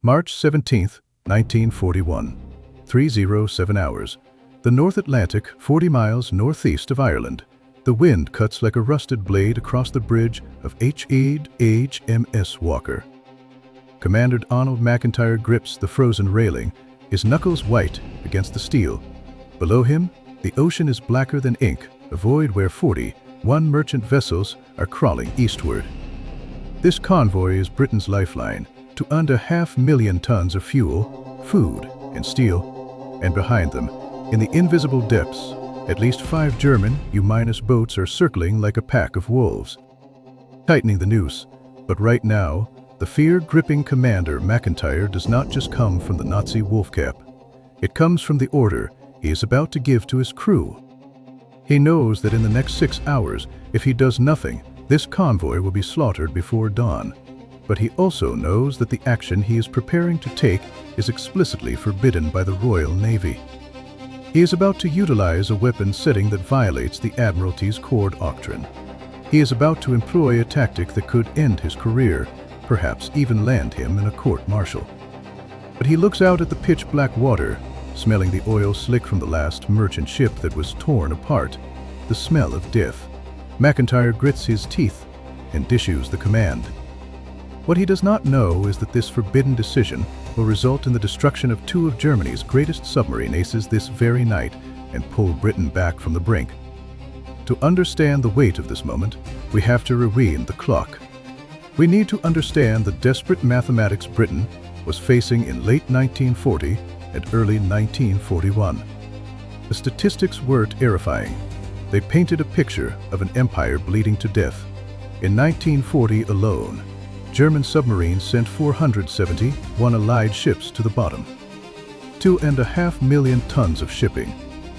March 17, 1941, 3:07 hours. The North Atlantic, 40 miles northeast of Ireland. The wind cuts like a rusted blade across the bridge of HMS Walker. Commander Arnold McIntyre grips the frozen railing, his knuckles white against the steel. Below him, the ocean is blacker than ink, a void where 41 merchant vessels are crawling eastward. This convoy is Britain's lifeline to under 500,000 tons of fuel, food, and steel, and behind them, in the invisible depths, at least 5 German U- boats are circling like a pack of wolves, tightening the noose. But right now, the fear-gripping Commander McIntyre does not just come from the Nazi wolfcap. It comes from the order he is about to give to his crew. He knows that in the next 6 hours, if he does nothing, this convoy will be slaughtered before dawn. But he also knows that the action he is preparing to take is explicitly forbidden by the Royal Navy. He is about to utilize a weapon setting that violates the Admiralty's core doctrine. He is about to employ a tactic that could end his career, perhaps even land him in a court-martial. But he looks out at the pitch-black water, smelling the oil slick from the last merchant ship that was torn apart, the smell of death. McIntyre grits his teeth and issues the command. What he does not know is that this forbidden decision will result in the destruction of 2 of Germany's greatest submarine aces this very night and pull Britain back from the brink. To understand the weight of this moment, we have to rewind the clock. We need to understand the desperate mathematics Britain was facing in late 1940 and early 1941. The statistics weren't terrifying. They painted a picture of an empire bleeding to death. In 1940 alone, German submarines sent 471 Allied ships to the bottom. 2.5 million tons of shipping.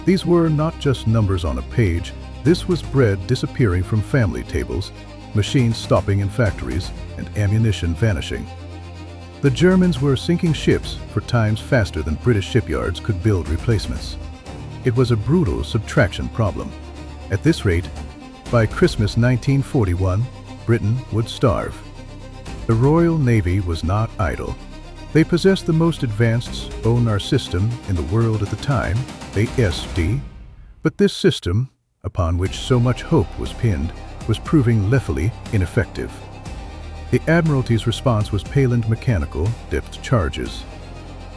These were not just numbers on a page. This was bread disappearing from family tables, machines stopping in factories, and ammunition vanishing. The Germans were sinking ships 4 times faster than British shipyards could build replacements. It was a brutal subtraction problem. At this rate, by Christmas 1941, Britain would starve. The Royal Navy was not idle. They possessed the most advanced sonar system in the world at the time, the SD, but this system, upon which so much hope was pinned, was proving lethally ineffective. The Admiralty's response was Paland mechanical depth charges.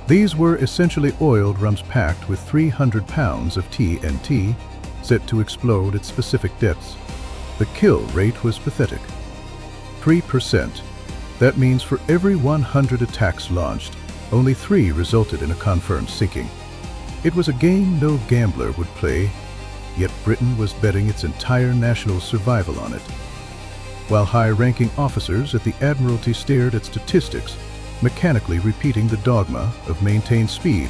These were essentially oiled drums packed with 300 pounds of TNT, set to explode at specific depths. The kill rate was pathetic. 3%. That means for every 100 attacks launched, only 3 resulted in a confirmed sinking. It was a game no gambler would play, yet Britain was betting its entire national survival on it. While high-ranking officers at the Admiralty stared at statistics, mechanically repeating the dogma of maintain speed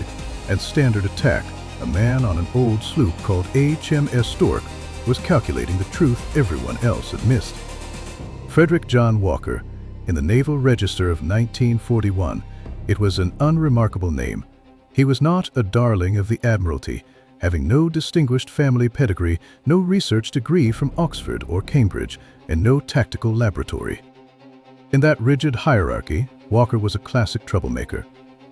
and standard attack, a man on an old sloop called HMS Stork was calculating the truth everyone else had missed. Frederic John Walker, in the Naval Register of 1941, it was an unremarkable name. He was not a darling of the Admiralty, having no distinguished family pedigree, no research degree from Oxford or Cambridge, and no tactical laboratory. In that rigid hierarchy, Walker was a classic troublemaker.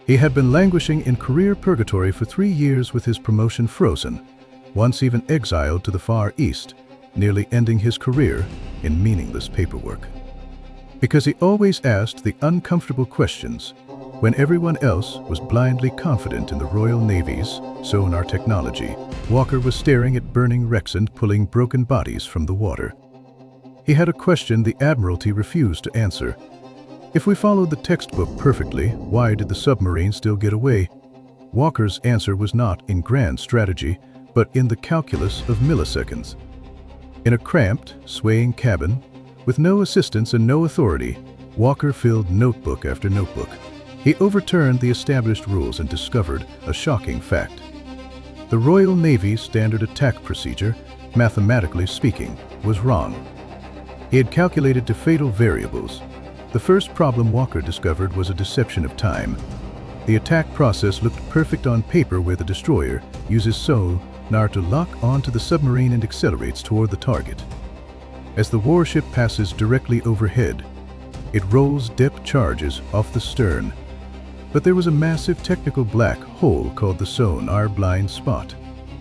He had been languishing in career purgatory for 3 years with his promotion frozen, once even exiled to the Far East, nearly ending his career in meaningless paperwork. Because he always asked the uncomfortable questions, when everyone else was blindly confident in the Royal Navy's sonar technology, Walker was staring at burning wrecks and pulling broken bodies from the water. He had a question the Admiralty refused to answer. If we followed the textbook perfectly, why did the submarine still get away? Walker's answer was not in grand strategy, but in the calculus of milliseconds. In a cramped, swaying cabin, with no assistance and no authority, Walker filled notebook after notebook. He overturned the established rules and discovered a shocking fact. The Royal Navy's standard attack procedure, mathematically speaking, was wrong. He had calculated to fatal variables. The first problem Walker discovered was a deception of time. The attack process looked perfect on paper where the destroyer uses sonar to lock onto the submarine and accelerates toward the target. As the warship passes directly overhead, it rolls depth charges off the stern. But there was a massive technical black hole called the Sonar Blind Spot.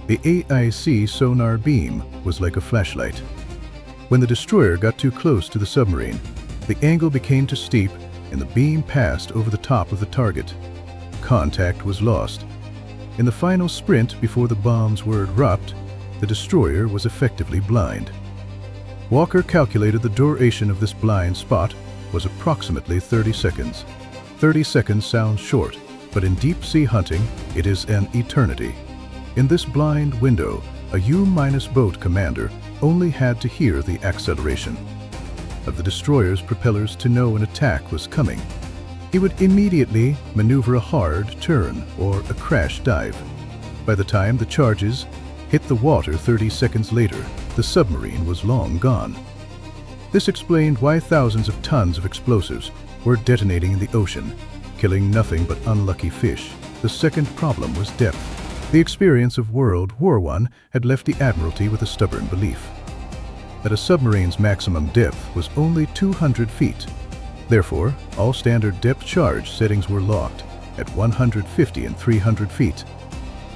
The AIC sonar beam was like a flashlight. When the destroyer got too close to the submarine, the angle became too steep and the beam passed over the top of the target. Contact was lost. In the final sprint before the bombs were dropped, the destroyer was effectively blind. Walker calculated the duration of this blind spot was approximately 30 seconds. 30 seconds sounds short, but in deep-sea hunting, it is an eternity. In this blind window, a U-boat commander only had to hear the acceleration of the destroyer's propellers to know an attack was coming. He would immediately maneuver a hard turn or a crash dive. By the time the charges hit the water 30 seconds later, the submarine was long gone. This explained why thousands of tons of explosives were detonating in the ocean, killing nothing but unlucky fish. The second problem was depth. The experience of World War I had left the Admiralty with a stubborn belief that a submarine's maximum depth was only 200 feet. Therefore, all standard depth charge settings were locked at 150 and 300 feet.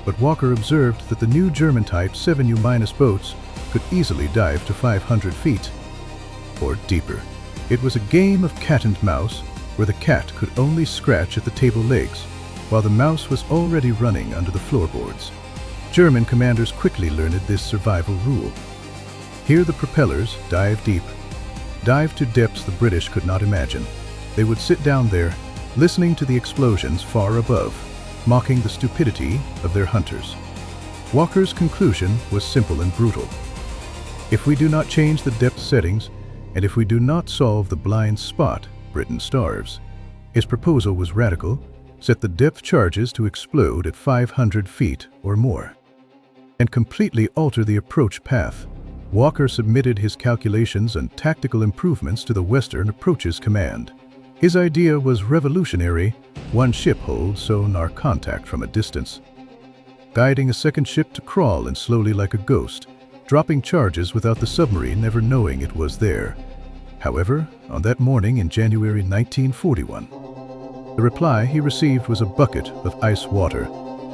But Walker observed that the new German-type 7U- boats could easily dive to 500 feet or deeper. It was a game of cat and mouse where the cat could only scratch at the table legs, while the mouse was already running under the floorboards. German commanders quickly learned this survival rule. Here the propellers dive deep, dive to depths the British could not imagine. They would sit down there, listening to the explosions far above, mocking the stupidity of their hunters. Walker's conclusion was simple and brutal. If we do not change the depth settings, and if we do not solve the blind spot, Britain starves. His proposal was radical: set the depth charges to explode at 500 feet or more, and completely alter the approach path. Walker submitted his calculations and tactical improvements to the Western Approaches Command. His idea was revolutionary: one ship holds sonar contact from a distance, guiding a second ship to crawl in slowly like a ghost, dropping charges without the submarine ever knowing it was there. However, on that morning in January 1941, the reply he received was a bucket of ice water.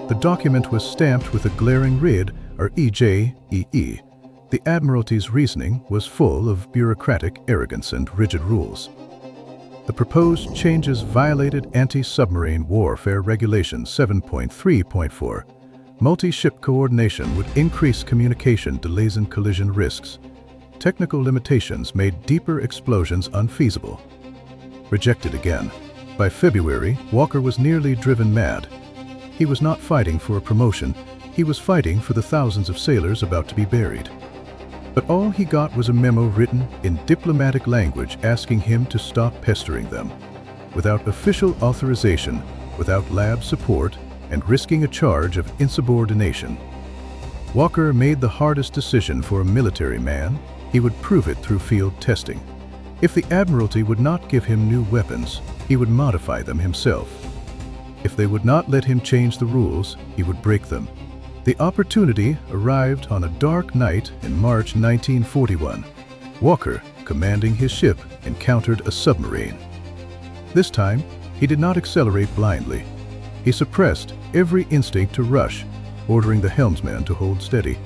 The document was stamped with a glaring red or EJEE. The Admiralty's reasoning was full of bureaucratic arrogance and rigid rules. The proposed changes violated Anti-Submarine Warfare Regulation 7.3.4. Multi-ship coordination would increase communication delays and collision risks. Technical limitations made deeper explosions unfeasible. Rejected again. By February, Walker was nearly driven mad. He was not fighting for a promotion, he was fighting for the thousands of sailors about to be buried. But all he got was a memo written in diplomatic language asking him to stop pestering them. Without official authorization, without lab support, and risking a charge of insubordination. Walker made the hardest decision for a military man. He would prove it through field testing. If the Admiralty would not give him new weapons, he would modify them himself. If they would not let him change the rules, he would break them. The opportunity arrived on a dark night in March 1941. Walker, commanding his ship, encountered a submarine. This time, he did not accelerate blindly. He suppressed every instinct to rush, ordering the helmsman to hold steady,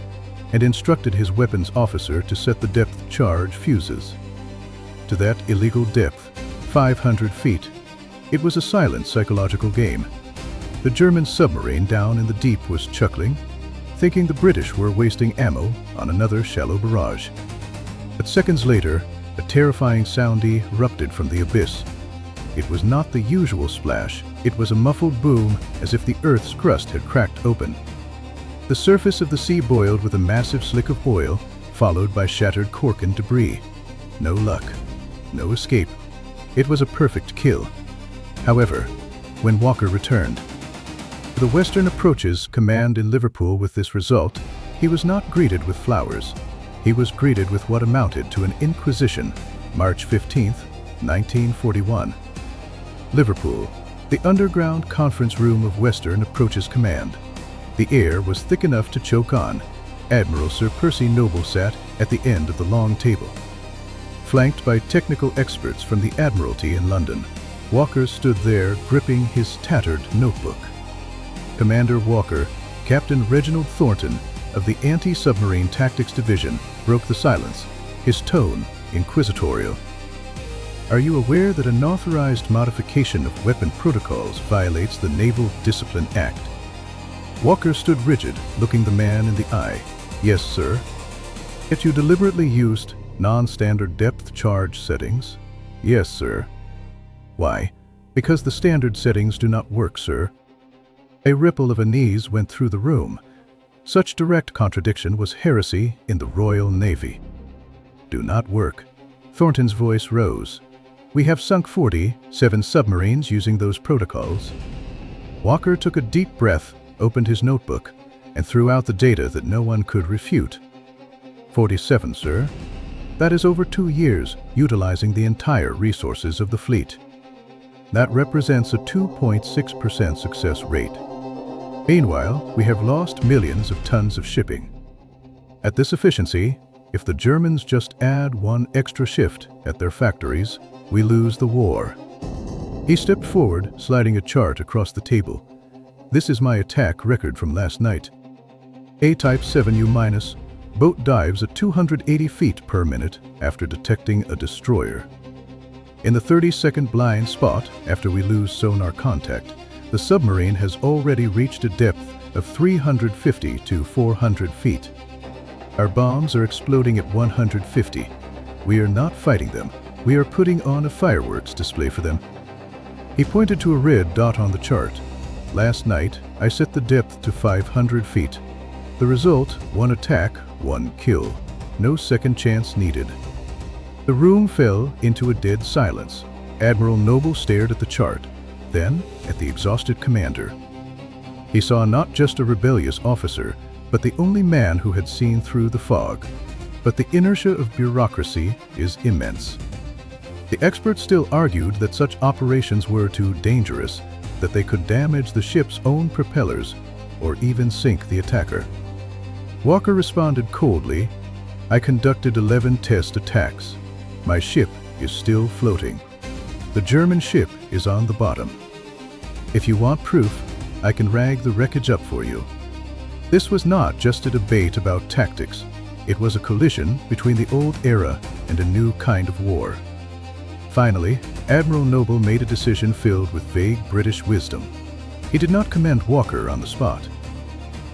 and instructed his weapons officer to set the depth charge fuses to that illegal depth, 500 feet. It was a silent psychological game. The German submarine down in the deep was chuckling, thinking the British were wasting ammo on another shallow barrage. But seconds later, a terrifying sound erupted from the abyss. It was not the usual splash, it was a muffled boom as if the Earth's crust had cracked open. The surface of the sea boiled with a massive slick of oil, followed by shattered cork and debris. No luck. No escape. It was a perfect kill. However, when Walker returned to the Western Approaches Command in Liverpool with this result, he was not greeted with flowers. He was greeted with what amounted to an inquisition. March 15, 1941. Liverpool, the underground conference room of Western Approaches Command. The air was thick enough to choke on. Admiral Sir Percy Noble sat at the end of the long table, flanked by technical experts from the Admiralty in London. Walker stood there, gripping his tattered notebook. Commander Walker, Captain Reginald Thornton of the Anti-Submarine Tactics Division, broke the silence, his tone inquisitorial. Are you aware that an unauthorized modification of weapon protocols violates the Naval Discipline Act? Walker stood rigid, looking the man in the eye. Yes, sir. Yet you deliberately used non-standard depth charge settings? Yes, sir. Why? Because the standard settings do not work, sir. A ripple of unease went through the room. Such direct contradiction was heresy in the Royal Navy. Do not work. Thornton's voice rose. We have sunk 47 submarines using those protocols. Walker took a deep breath, opened his notebook, and threw out the data that no one could refute. 47, sir. That is over 2 years, utilizing the entire resources of the fleet. That represents a 2.6% success rate. Meanwhile, we have lost millions of tons of shipping. At this efficiency, if the Germans just add 1 extra shift at their factories, we lose the war. He stepped forward, sliding a chart across the table. This is my attack record from last night. A-Type 7U-, boat dives at 280 feet per minute after detecting a destroyer. In the 30-second blind spot, after we lose sonar contact, the submarine has already reached a depth of 350 to 400 feet. Our bombs are exploding at 150. We are not fighting them. We are putting on a fireworks display for them. He pointed to a red dot on the chart. Last night, I set the depth to 500 feet. The result, 1 attack, 1 kill. No second chance needed. The room fell into a dead silence. Admiral Noble stared at the chart, then at the exhausted commander. He saw not just a rebellious officer, but the only man who had seen through the fog. But the inertia of bureaucracy is immense. The experts still argued that such operations were too dangerous, that they could damage the ship's own propellers or even sink the attacker. Walker responded coldly, I conducted 11 test attacks. My ship is still floating. The German ship is on the bottom. If you want proof, I can rag the wreckage up for you. This was not just a debate about tactics. It was a collision between the old era and a new kind of war. Finally, Admiral Noble made a decision filled with vague British wisdom. He did not commend Walker on the spot.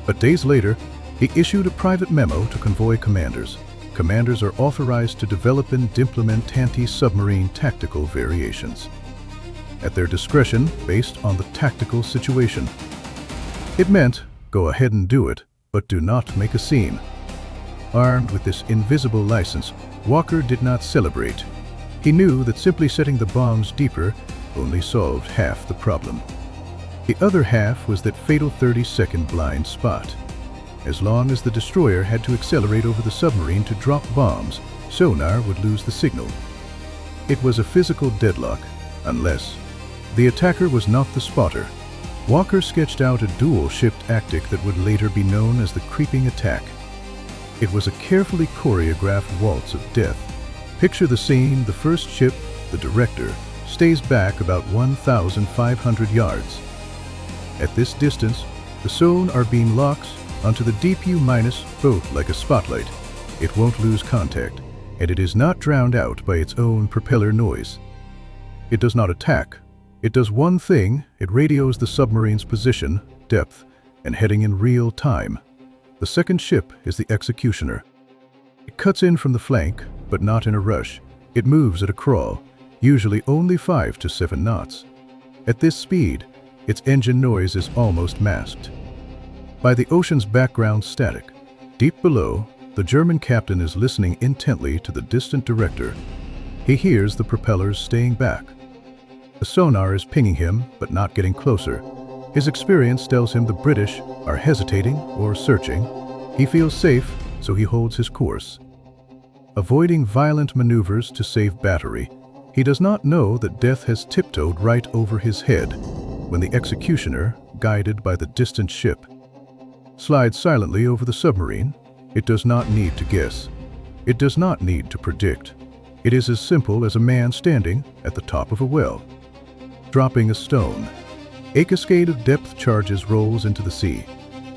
But days later, he issued a private memo to convoy commanders. Commanders are authorized to develop and implement anti-submarine tactical variations at their discretion based on the tactical situation. It meant, go ahead and do it, but do not make a scene. Armed with this invisible license, Walker did not celebrate. He knew that simply setting the bombs deeper only solved half the problem. The other half was that fatal 30-second blind spot. As long as the destroyer had to accelerate over the submarine to drop bombs, sonar would lose the signal. It was a physical deadlock, unless the attacker was not the spotter. Walker sketched out a dual-shipped tactic that would later be known as the creeping attack. It was a carefully choreographed waltz of death. Picture the scene: the first ship, the director, stays back about 1,500 yards. At this distance, the sonar beam locks onto the DPU- boat like a spotlight. It won't lose contact, and it is not drowned out by its own propeller noise. It does not attack. It does one thing: it radios the submarine's position, depth, and heading in real time. The second ship is the executioner. It cuts in from the flank, but not in a rush. It moves at a crawl, usually only 5 to 7 knots. At this speed, its engine noise is almost masked by the ocean's background static. Deep below, the German captain is listening intently to the distant director. He hears the propellers staying back. The sonar is pinging him, but not getting closer. His experience tells him the British are hesitating or searching. He feels safe, so he holds his course, avoiding violent maneuvers to save battery. He does not know that death has tiptoed right over his head when the executioner, guided by the distant ship, slides silently over the submarine. It does not need to guess. It does not need to predict. It is as simple as a man standing at the top of a well. dropping a stone. A cascade of depth charges rolls into the sea,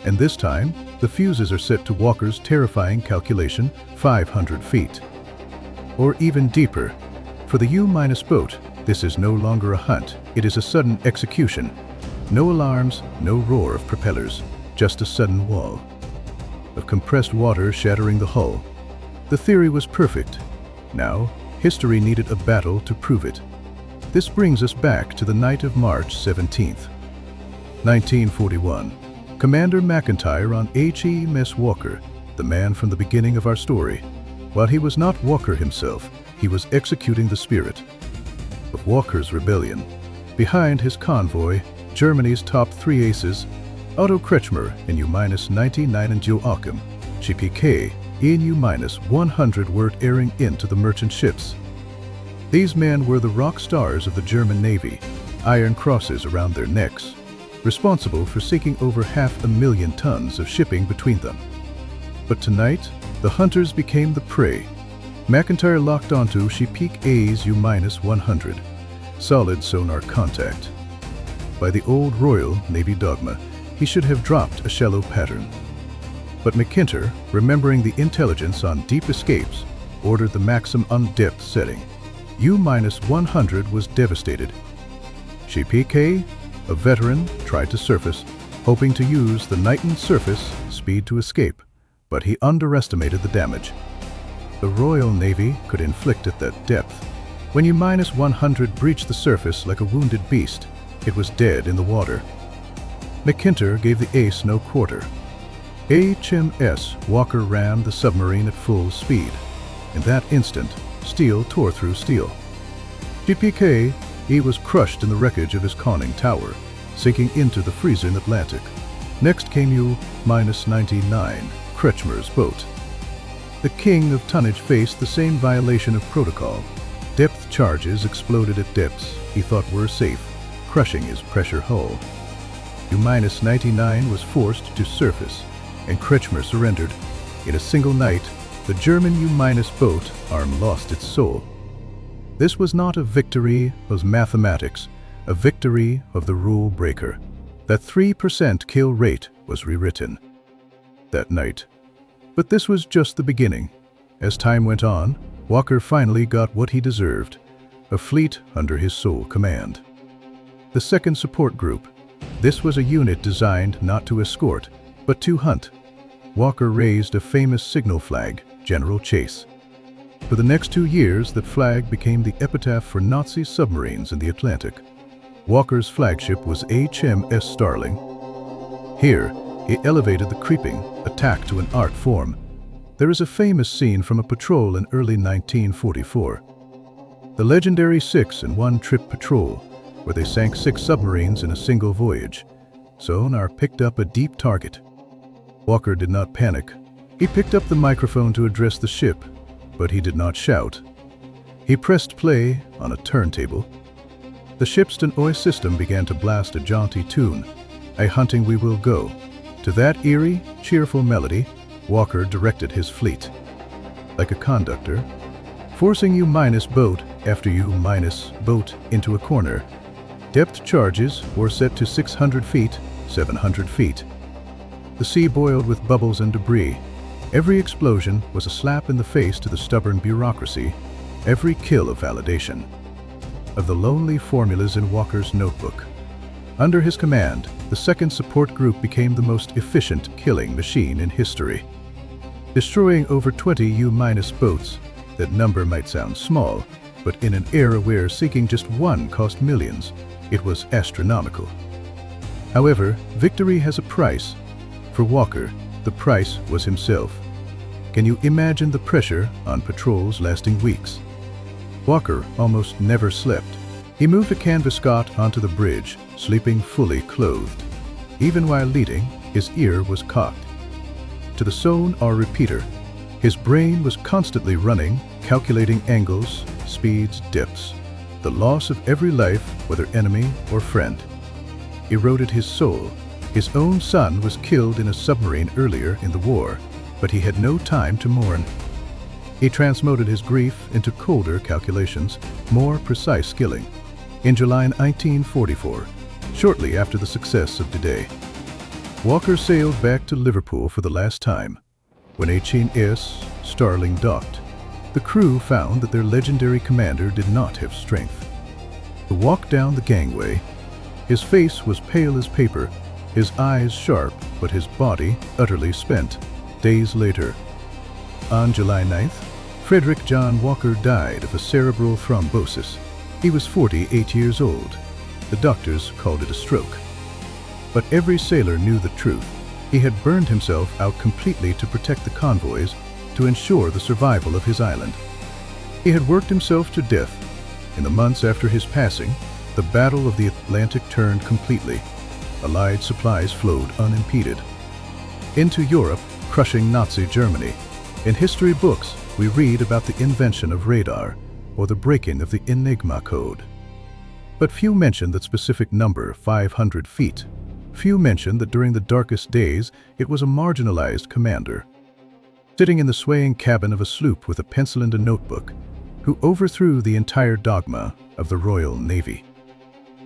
and this time, the fuses are set to Walker's terrifying calculation, 500 feet. Or even deeper. For the U- boat, this is no longer a hunt, it is a sudden execution. No alarms, no roar of propellers, just a sudden wall of compressed water shattering the hull. The theory was perfect. Now, history needed a battle to prove it. This brings us back to the night of March 17th, 1941. Commander McIntyre on HMS Walker, the man from the beginning of our story. While he was not Walker himself, he was executing the spirit of Walker's rebellion. Behind his convoy, Germany's top three aces, Otto Kretschmer in U-99 and Joachim, Schepke in U-100 were airing into the merchant ships. These men were the rock stars of the German Navy, iron crosses around their necks, responsible for sinking over 500,000 tons of shipping between them. But tonight, the hunters became the prey. McIntyre locked onto Schepke's U-100, solid sonar contact. By the old Royal Navy dogma, he should have dropped a shallow pattern. But McIntyre, remembering the intelligence on deep escapes, ordered the maximum on-depth setting. U-100 was devastated. Schepke, a veteran, tried to surface, hoping to use the Knighton surface speed to escape, but he underestimated the damage the Royal Navy could inflict at that depth. When U-100 breached the surface like a wounded beast, it was dead in the water. McIntyre gave the ace no quarter. HMS Walker rammed the submarine at full speed. In that instant, steel tore through steel. Schepke, he was crushed in the wreckage of his conning tower, sinking into the freezing Atlantic. Next came U-99, Kretschmer's boat. The king of tonnage faced the same violation of protocol. Depth charges exploded at depths he thought were safe, crushing his pressure hull. U-99 was forced to surface, and Kretschmer surrendered. In a single night, the German U-boat arm lost its soul. This was not a victory of mathematics, a victory of the rule breaker. That 3% kill rate was rewritten that night. But this was just the beginning. As time went on, Walker finally got what he deserved, a fleet under his sole command. The second support group. This was a unit designed not to escort, but to hunt. Walker raised a famous signal flag, General Chase. For the next 2 years, that flag became the epitaph for Nazi submarines in the Atlantic. Walker's flagship was HMS Starling. Here, he elevated the creeping attack to an art form. There is a famous scene from a patrol in early 1944. The legendary 6-in-1 patrol, where they sank 6 submarines in a single voyage. Sonar picked up a deep target. Walker did not panic. He picked up the microphone to address the ship, but he did not shout. He pressed play on a turntable. The ship's Stenoy system began to blast a jaunty tune, "A Hunting We Will Go." To that eerie, cheerful melody, Walker directed his fleet. Like a conductor, forcing U-boat after U-boat into a corner. Depth charges were set to 600 feet, 700 feet. The sea boiled with bubbles and debris. Every explosion was a slap in the face to the stubborn bureaucracy, every kill a validation of the lonely formulas in Walker's notebook. Under his command, the second support group became the most efficient killing machine in history. Destroying over 20 U-boats, that number might sound small, but in an era where sinking just one cost millions, it was astronomical. However, victory has a price. For Walker, the price was himself. Can you imagine the pressure on patrols lasting weeks? Walker almost never slept. He moved a canvas cot onto the bridge, sleeping fully clothed. Even while leading, his ear was cocked to the sonar repeater. His brain was constantly running, calculating angles, speeds, depths. The loss of every life, whether enemy or friend, eroded his soul. His own son was killed in a submarine earlier in the war, but he had no time to mourn. He transmuted his grief into colder calculations, more precise skilling. In July 1944, shortly after the success of D-Day, Walker sailed back to Liverpool for the last time. When HMS Starling docked, the crew found that their legendary commander did not have strength. He walked down the gangway. His face was pale as paper, his eyes sharp, but his body utterly spent. Days later, on July 9th, Frederic John Walker died of a cerebral thrombosis. He was 48 years old. The doctors called it a stroke. But every sailor knew the truth. He had burned himself out completely to protect the convoys, to ensure the survival of his island. He had worked himself to death. In the months after his passing, the Battle of the Atlantic turned completely. Allied supplies flowed unimpeded into Europe, crushing Nazi Germany. In history books, we read about the invention of radar or the breaking of the Enigma code. But few mention that specific number, 500 feet. Few mention that during the darkest days, it was a marginalized commander, sitting in the swaying cabin of a sloop with a pencil and a notebook, who overthrew the entire dogma of the Royal Navy.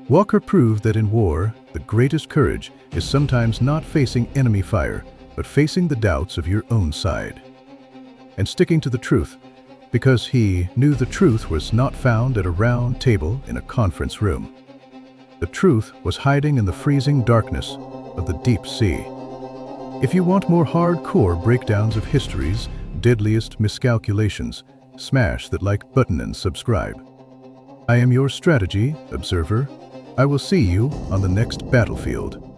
Walker proved that in war, the greatest courage is sometimes not facing enemy fire, but facing the doubts of your own side, and sticking to the truth, because he knew the truth was not found at a round table in a conference room. The truth was hiding in the freezing darkness of the deep sea. If you want more hardcore breakdowns of history's deadliest miscalculations, smash that like button and subscribe. I am your strategy observer. I will see you on the next battlefield.